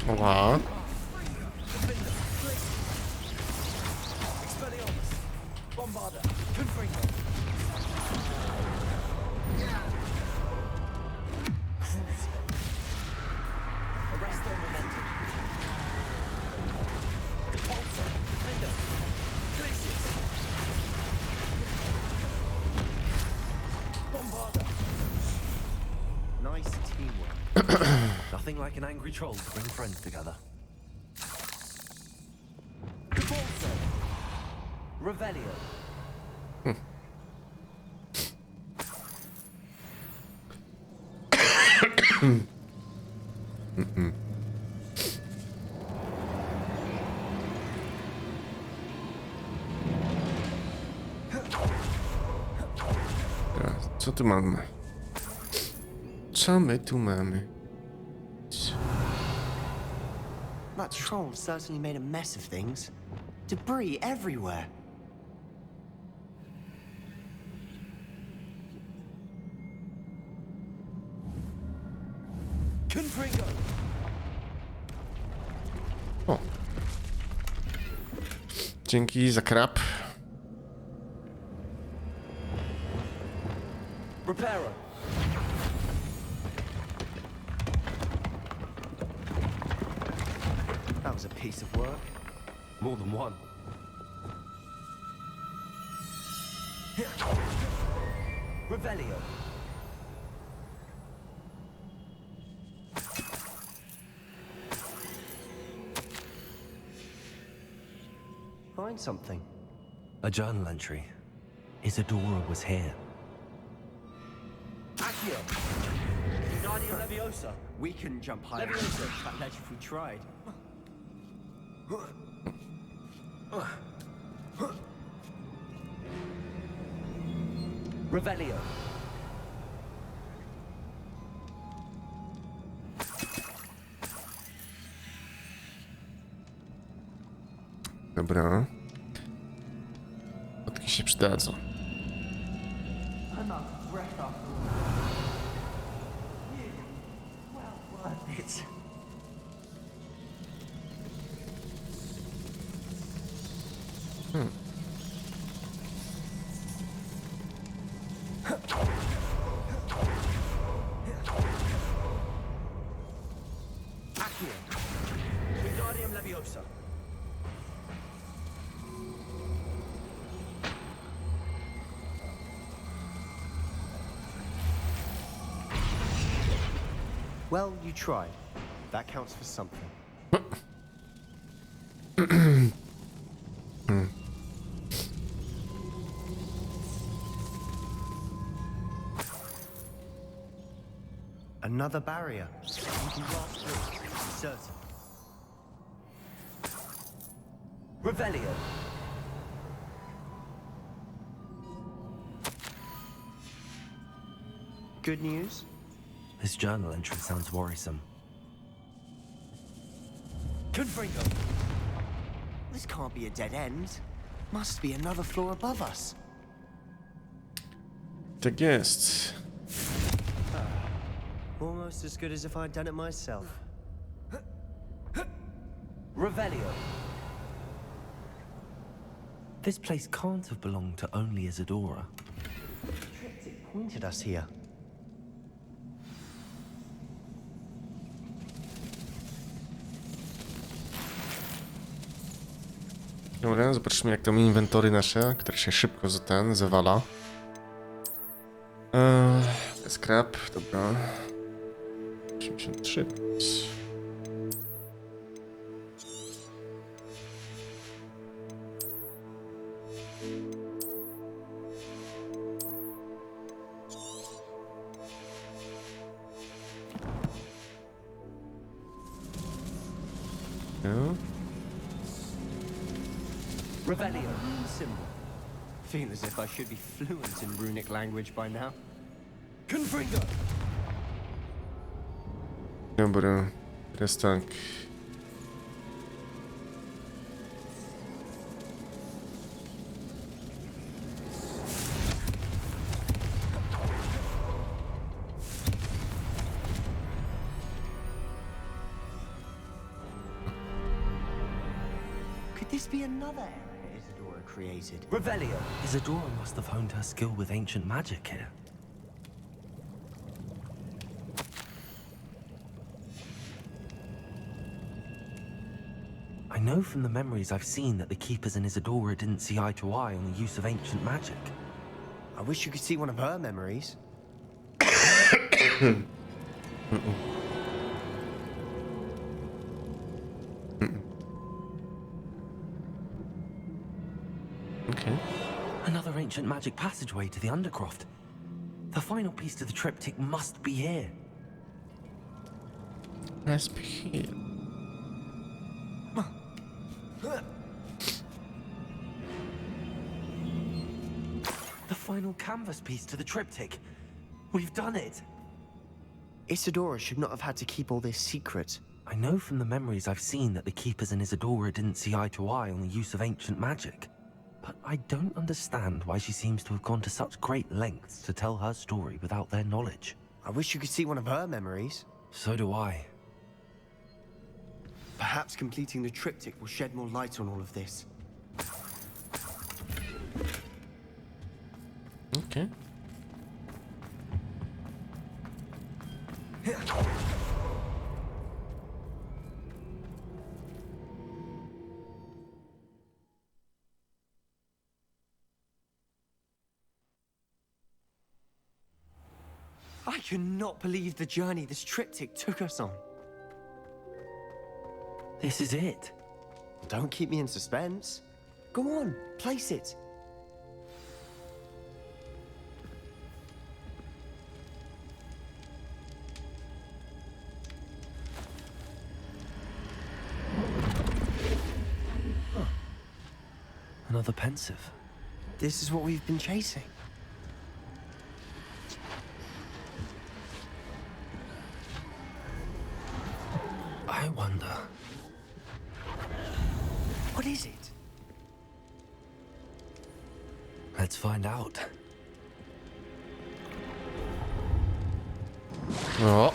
Oła. Nice teamwork. Nothing like an angry troll to bring friends together. Revelio. Teraz, co tu mamy? Co my tu mamy? That troll certainly made a mess of things. Debris everywhere. Confringo. O. Dzięki za krab. Reparo. That was a piece of work. More than one. Revelio. Find something. A journal entry. Isadora was here. Accio! Guardian Leviosa. We couldn't jump higher that ledge if we tried. Revelio. Dobra. Fotki się przydadzą. Accio. Guardian Leviosa. Well, you tried. That counts for something. Another barrier. We can blast through, certain. Revelio. Good news? This journal entry sounds worrisome. Confringo. This can't be a dead end. Must be another floor above us. Tak jest. Almost as good as if I'd done it myself. Revelio. This place can't have belonged to only Isadora. It pointed us here. Dobra, zobaczmy jak tam inwentory nasze, które się szybko zawala. To jest krab, dobra. 83. No. Revelio. Symbol. Feel as if I should be fluent in runic language by now. Confringo. Dobra, teraz tak. Could this be another error Isadora created? Revelio. Isadora must have honed her skill with ancient magic here. I know from the memories I've seen that the Keepers and Isadora didn't see eye to eye on the use of ancient magic. I wish you could see one of her memories. Okay. Another ancient magic passageway to the Undercroft. The final piece to the triptych must be here. Let's be here. The final canvas piece to the triptych. We've done it. Isadora should not have had to keep all this secret. I know from the memories I've seen that the Keepers and Isadora didn't see eye to eye on the use of ancient magic. But I don't understand why she seems to have gone to such great lengths to tell her story without their knowledge. I wish you could see one of her memories. So do I. Perhaps completing the triptych will shed more light on all of this. Okay. I cannot believe the journey this triptych took us on. This is it. Don't keep me in suspense. Go on, place it. Another pensive. This is what we've been chasing. I wonder. What is it? Let's find out. Oh.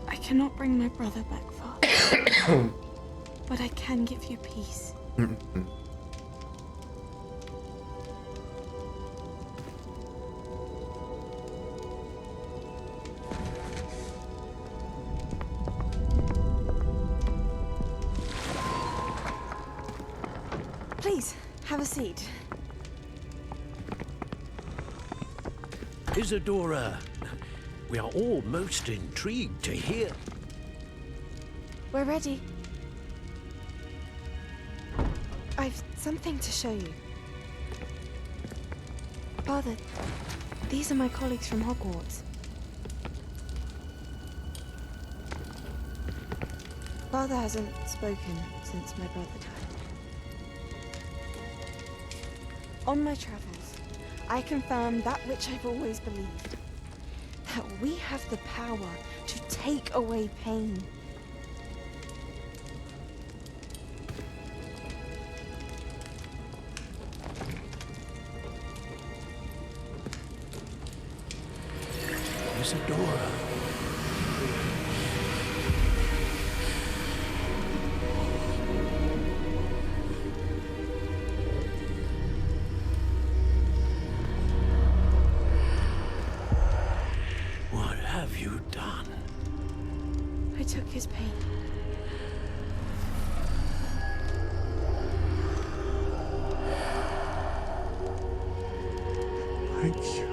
I cannot bring my brother back, Father. But I can give you peace. Please, have a seat. Isadora, we are all most intrigued to hear. We're ready. I've something to show you. Father, these are my colleagues from Hogwarts. Father hasn't spoken since my brother died. On my travels, I confirm that which I've always believed. That we have the power to take away pain. Isadora. What have you done? I took his pain. Thank you.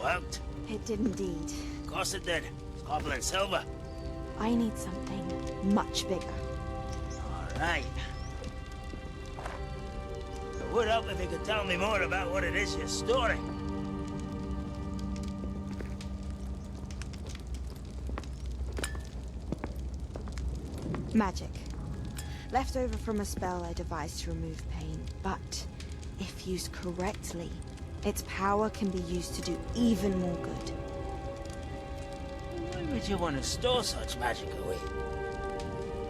Worked? It did indeed. Of course it did. It's copper and silver. I need something much bigger. All right. It would help if you could tell me more about what it is you're storing. Magic. Left over from a spell I devised to remove pain, but if used correctly, its power can be used to do even more good. Why would you want to store such magic away?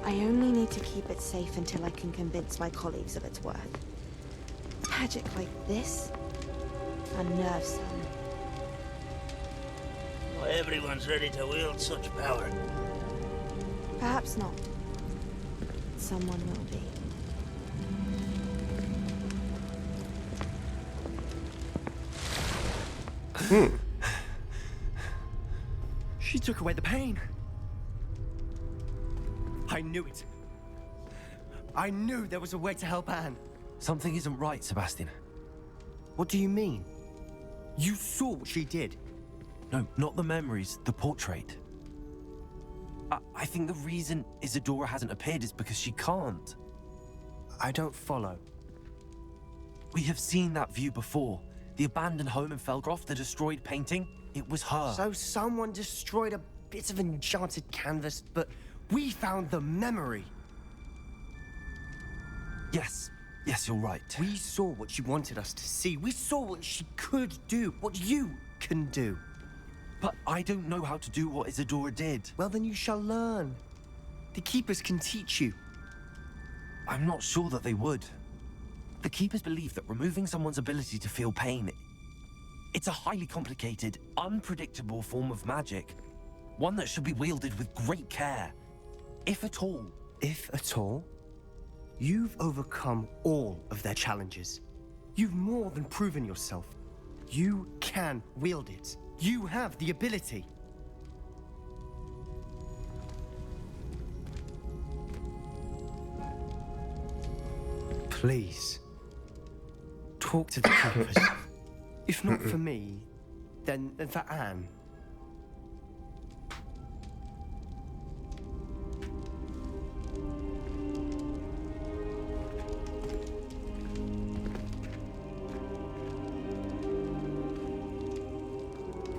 I only need to keep it safe until I can convince my colleagues of its worth. Magic like this unnerves some. Not everyone's ready to wield such power. Perhaps not. Someone will be. She took away the pain. I knew it. I knew there was a way to help Anne. Something isn't right, Sebastian. What do you mean? You saw what she did. No, not the memories, the portrait. I think the reason Isadora hasn't appeared is because she can't. I don't follow. We have seen that view before. The abandoned home in Felgroth, the destroyed painting, it was her. So someone destroyed a bit of enchanted canvas, but we found the memory. Yes, you're right. We saw what she wanted us to see. We saw what she could do, what you can do. But I don't know how to do what Isadora did. Well, then you shall learn. The Keepers can teach you. I'm not sure that they would. The Keepers believe that removing someone's ability to feel pain, it's a highly complicated, unpredictable form of magic. One that should be wielded with great care, if at all. If at all? You've overcome all of their challenges. You've more than proven yourself. You can wield it. You have the ability. Please, talk to the Keepers. If not for me, then for Anne.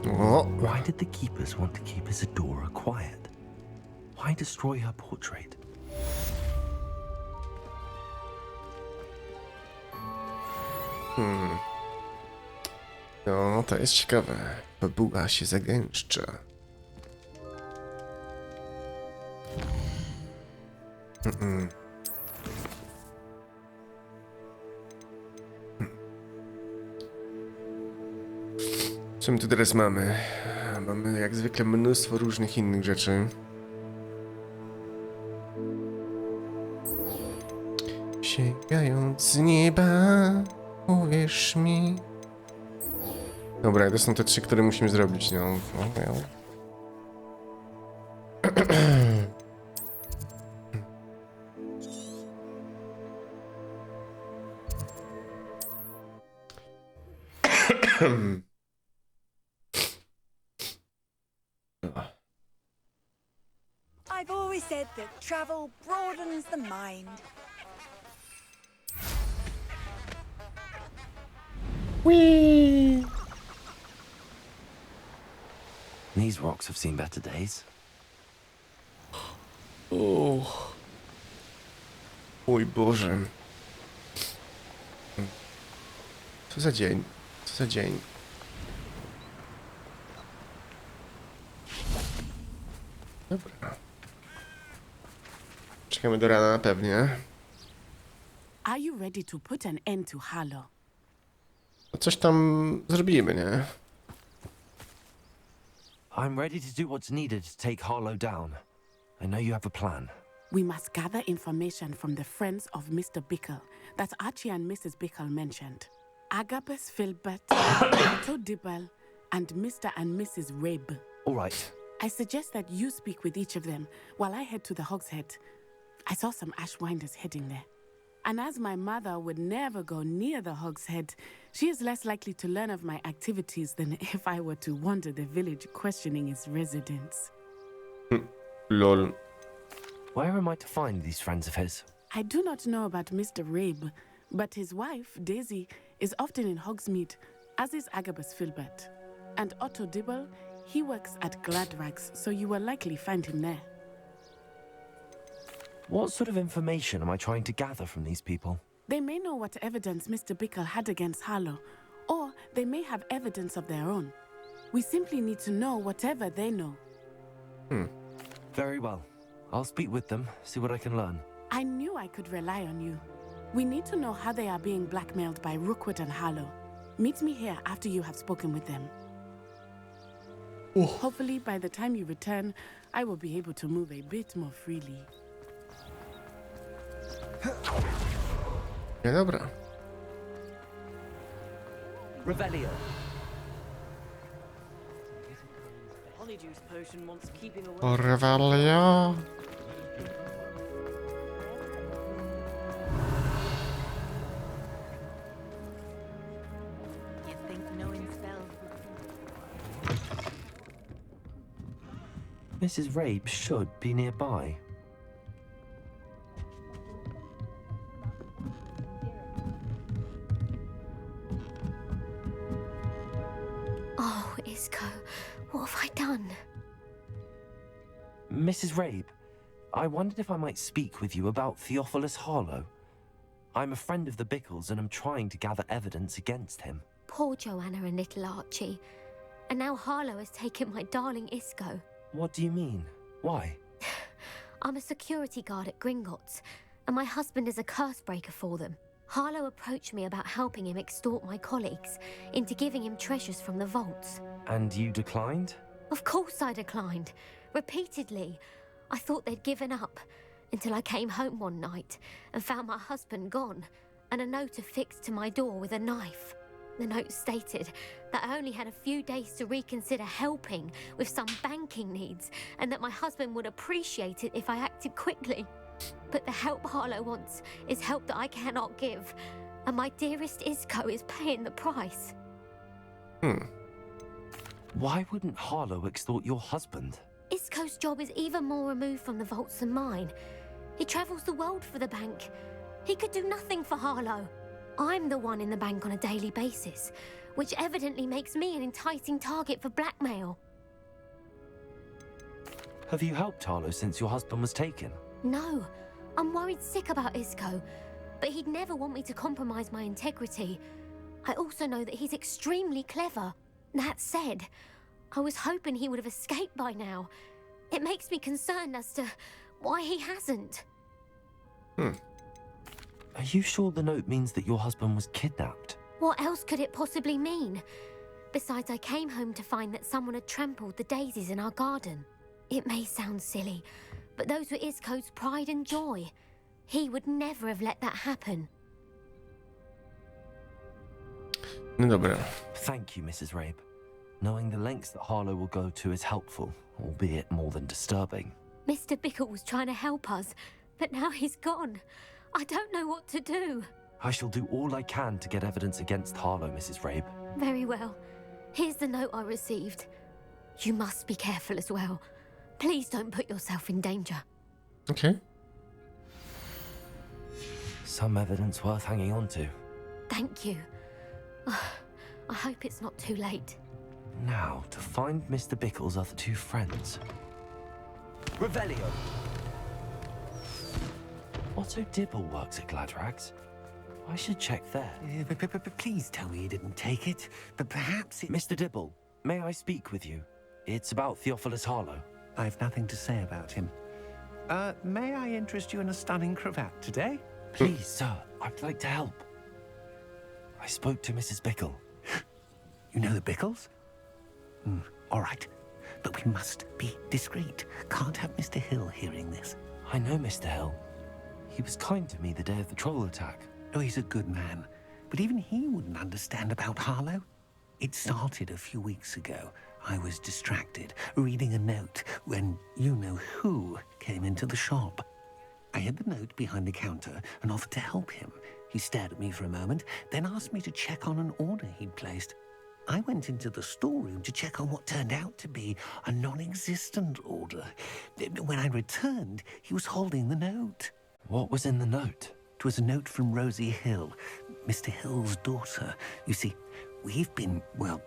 O, Why did the Keepers want to keep Isadora quiet? Why destroy her portrait? no, to jest ciekawe. Babuła się zagęszcza. Co my tu teraz mamy? Mamy jak zwykle mnóstwo różnych innych rzeczy. Sięgając z nieba, uwierz mi. Dobra, to są te trzy, które musimy zrobić, no. I've always said that travel broadens the mind. Whee! These rocks have seen better days. O. Mój Boże. Co za dzień? Co za dzień? Dobra. Czekamy do rana pewnie. Are you ready to put an end to Harlow? No coś tam zrobimy, nie? I'm ready to do what's needed to take Harlow down. I know you have a plan. We must gather information from the friends of Mr. Bickle that Archie and Mrs. Bickle mentioned. Agabus Filbert, Otto Dibble, and Mr. and Mrs. Rabe. All right. I suggest that you speak with each of them while I head to the Hogshead. I saw some Ashwinders heading there. And as my mother would never go near the Hogshead, she is less likely to learn of my activities than if I were to wander the village questioning its residents. Lol. Where am I to find these friends of his? I do not know about Mr. Rabe, but his wife, Daisy, is often in Hogsmeade, as is Agabus Filbert. And Otto Dibble, he works at Gladrags, so you will likely find him there. What sort of information am I trying to gather from these people? They may know what evidence Mr. Bickle had against Harlow, or they may have evidence of their own. We simply need to know whatever they know. Very well. I'll speak with them, see what I can learn. I knew I could rely on you. We need to know how they are being blackmailed by Rookwood and Harlow. Meet me here after you have spoken with them. Hopefully, by the time you return, I will be able to move a bit more freely. Nie, dobra. Revelio. Honeydew potion wants keeping away. Orwelio. You think knowing spells Mrs. Rabe should be nearby. Oh, Isco, what have I done? Mrs. Rabe, I wondered if I might speak with you about Theophilus Harlow. I'm a friend of the Bickles and I'm trying to gather evidence against him. Poor Joanna and little Archie. And now Harlow has taken my darling Isco. What do you mean? Why? I'm a security guard at Gringotts, and my husband is a curse breaker for them. Harlow approached me about helping him extort my colleagues into giving him treasures from the vaults. And you declined? Of course I declined. Repeatedly. I thought they'd given up, until I came home one night and found my husband gone, and a note affixed to my door with a knife. The note stated that I only had a few days to reconsider helping with some banking needs, and that my husband would appreciate it if I acted quickly. But the help Harlow wants is help that I cannot give, and my dearest Isco is paying the price. Why wouldn't Harlow extort your husband? Isco's job is even more removed from the vaults than mine. He travels the world for the bank. He could do nothing for Harlow. I'm the one in the bank on a daily basis, which evidently makes me an enticing target for blackmail. Have you helped Harlow since your husband was taken? No, I'm worried sick about Isco, but he'd never want me to compromise my integrity. I also know that he's extremely clever. That said, I was hoping he would have escaped by now. It makes me concerned as to why he hasn't. Are you sure the note means that your husband was kidnapped? What else could it possibly mean? Besides, I came home to find that someone had trampled the daisies in our garden. It may sound silly, but those were Isco's pride and joy. He would never have let that happen. No dobra. Thank you, Mrs. Rabe. Knowing the lengths that Harlow will go to is helpful, albeit more than disturbing. Mr. Bickle was trying to help us, but now he's gone. I don't know what to do. I shall do all I can to get evidence against Harlow, Mrs. Rabe. Very well. Here's the note I received. You must be careful as well. Please don't put yourself in danger. Okay. Some evidence worth hanging on to. Thank you. I hope it's not too late. Now, to find Mr. Bickle's other two friends. Revelio! Otto Dibble works at Gladrags. I should check there. Please tell me you didn't take it. But perhaps it... Mr. Dibble, may I speak with you? It's about Theophilus Harlow. I've nothing to say about him. May I interest you in a stunning cravat today? Please, sir, I'd like to help. I spoke to Mrs. Bickle. You know the Bickles? All right. But we must be discreet. Can't have Mr. Hill hearing this. I know Mr. Hill. He was kind to me the day of the troll attack. Oh, he's a good man. But even he wouldn't understand about Harlow. It started a few weeks ago. I was distracted, reading a note, when you-know-who came into the shop. I hid the note behind the counter and offered to help him. He stared at me for a moment, then asked me to check on an order he'd placed. I went into the storeroom to check on what turned out to be a non-existent order. When I returned, he was holding the note. What was in the note? It was a note from Rosie Hill, Mr. Hill's daughter. You see, we've been, well,